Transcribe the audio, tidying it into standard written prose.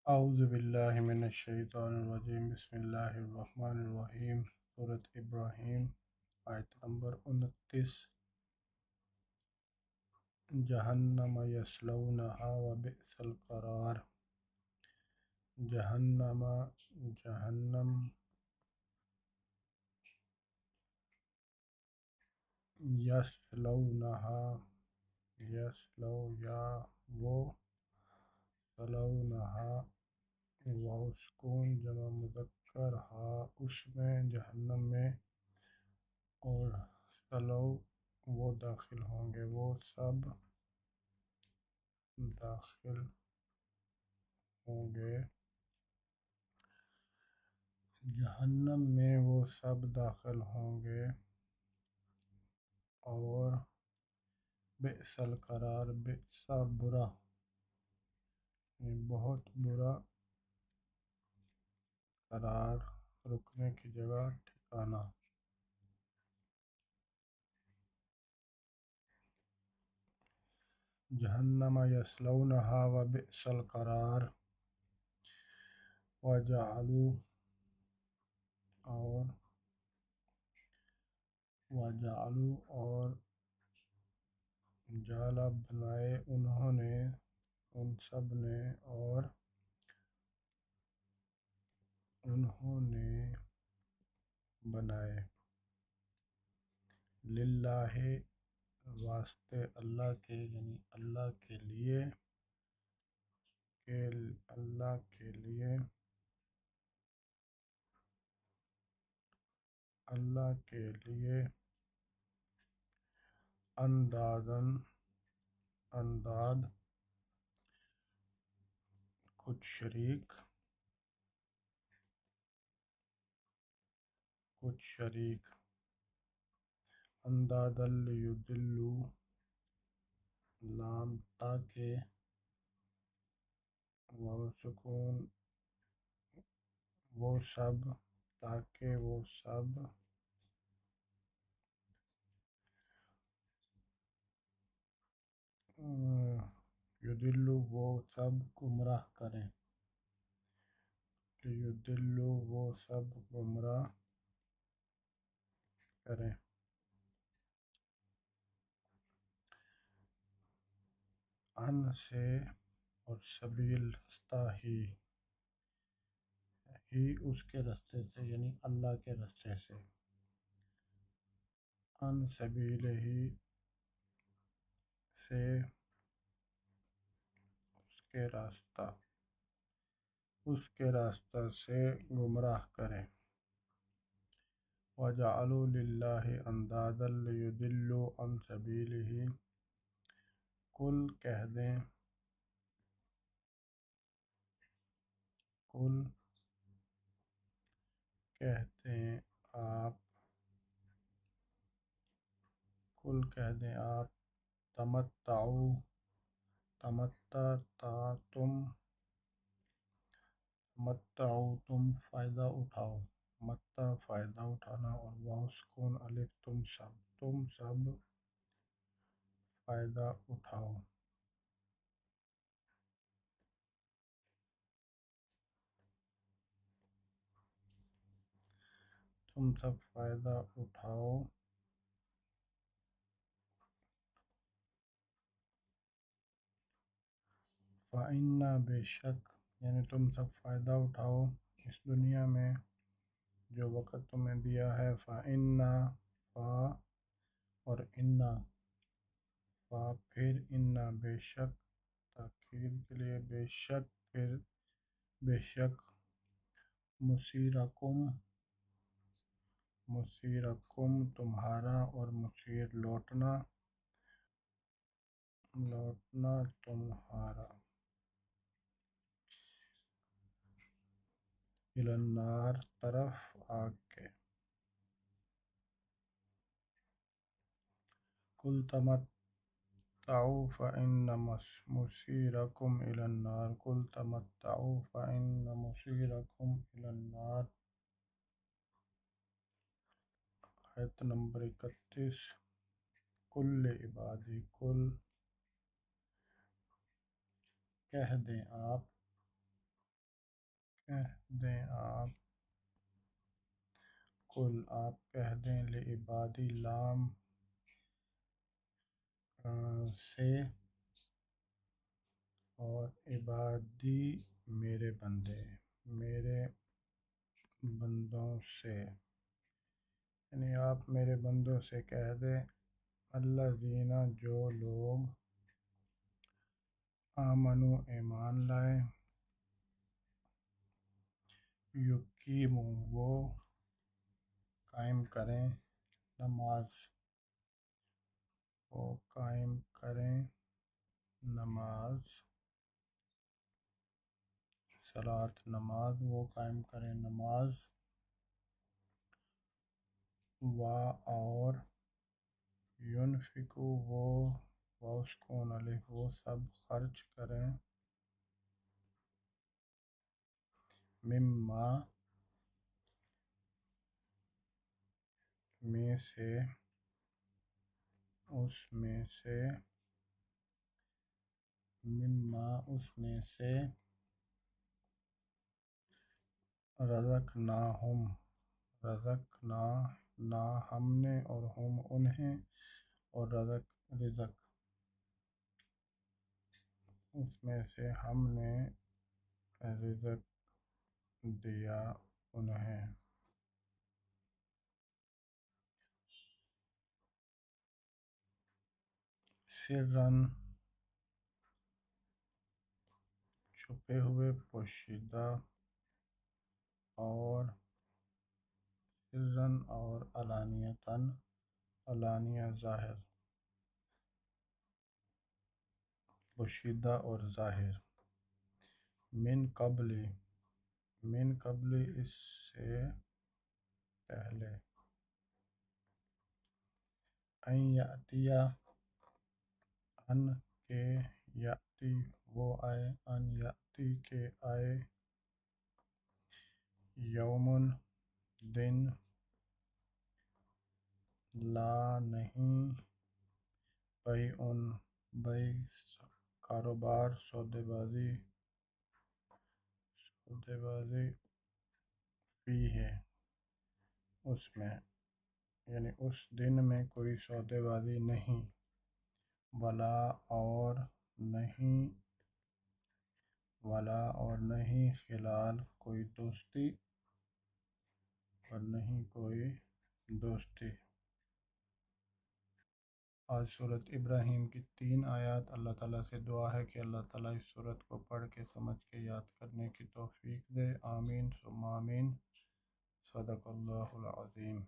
اعوذ باللہ من الشیطان الرجیم، بسم اللہ الرحمن الرحیم۔ سورۃ ابراہیم، آیت نمبر 29۔ جہنم یصلونہا وبئس القرار۔ جہنم یصلونہا، یصلو یا وہ، صلونہا واو سکون جمع مذکر ہا اس میں، جہنم میں، اور صلو وہ داخل ہوں گے، وہ سب داخل ہوں گے جہنم میں، وہ سب داخل ہوں گے، اور بئس القرار، بئس برا، یعنی بہت برا قرار، رکنے کی جگہ، ٹھکانہ۔ جہنم یصلونہا وبئس القرار۔ وجعلوا اور جعل بنائے انہوں نے، ان سب نے، اور انہوں نے بنائے، للہ واسطے اللہ کے، یعنی اللہ کے لیے، اللہ کے لیے، اللہ کے لیے، انداد، کچھ شریک، اندادا لیضلوا، لام تاکہ، واو سکون وہ سب، تاکہ وہ سب، یضلوا وہ سب گمراہ کریں، یضلوا وہ سب گمراہ کریں۔ ان سے، اور سبیل رستہ، ہی اس کے رستے سے، یعنی اللہ کے رستے سے، ان سبیل ہی سے، اس کے راستہ سے گمراہ کریں۔ وَجَعَلُوا لِلَّهِ أَنْدَادًا لِيُضِلُّوا عَنْ سَبِيلِهِ۔ کل کہہ دیں آپ، تمتعوا تم فائدہ اٹھاؤ، متع فائدہ اٹھانا، اور واو سکون الف تم سب فائدہ اٹھاؤ۔ فَإِنَّ بے شک، یعنی تم سب فائدہ اٹھاؤ اس دنیا میں جو وقت تمہیں دیا ہے۔ فَإِنَّ، فا اور اِنَّ، فا پھر اِنَّ بے شک، تاکید کے لیے، بے شک پھر، بے شک، مصیرکم تمہارا، اور مصیر لوٹنا تمہارا، الی النار طرف آگ کے۔ قل تمتعوا فإن مصیرکم الی النار، قل تمتعوا فإن مصیرکم الی النار۔ آیت نمبر 31۔ قل عبادی، قل کہہ دیں آپ کہہ دیں آپ، کل آپ کہہ دیں لعبادی لام سے، اور عبادی میرے بندے، میرے بندوں سے، یعنی آپ میرے بندوں سے کہہ دیں، الذین جو لوگ، آمنو ایمان لائے، یقیمو وہ قائم کریں، نماز، وہ قائم کریں نماز، صلاۃ نماز، وہ قائم کریں نماز، اور ینفقو وہ واسکون علیہ وہ سب خرچ کریں، مما میں سے، اس میں سے، مما اس میں سے، رزقناہم رزقنا نہ ہم نے، اور ہم انہیں، اور رزق اس میں سے ہم نے رزق دیا انہیں، سرًا چھپے ہوئے، پوشیدہ، اور سرًا اور علانیتاً علانیہ ظاہر، پوشیدہ اور ظاہر، من قبل اس سے پہلے، ان یاتیا ان کے یاتی وہ آئے، ان یاتی کے آئے، یومن دن، لا نہیں، بیع کاروبار، سودے بازی فی ہے اس میں، یعنی اس دن میں کوئی سودے بازی نہیں، ولا اور نہیں خلال کوئی دوستی، اور نہیں کوئی دوستی۔ آج صورت ابراہیم کی 3 آیات۔ اللہ تعالیٰ سے دعا ہے کہ اللہ تعالیٰ اس صورت کو پڑھ کے سمجھ کے یاد کرنے کی توفیق دے، آمین ثم آمین۔ صدق اللہ العظیم۔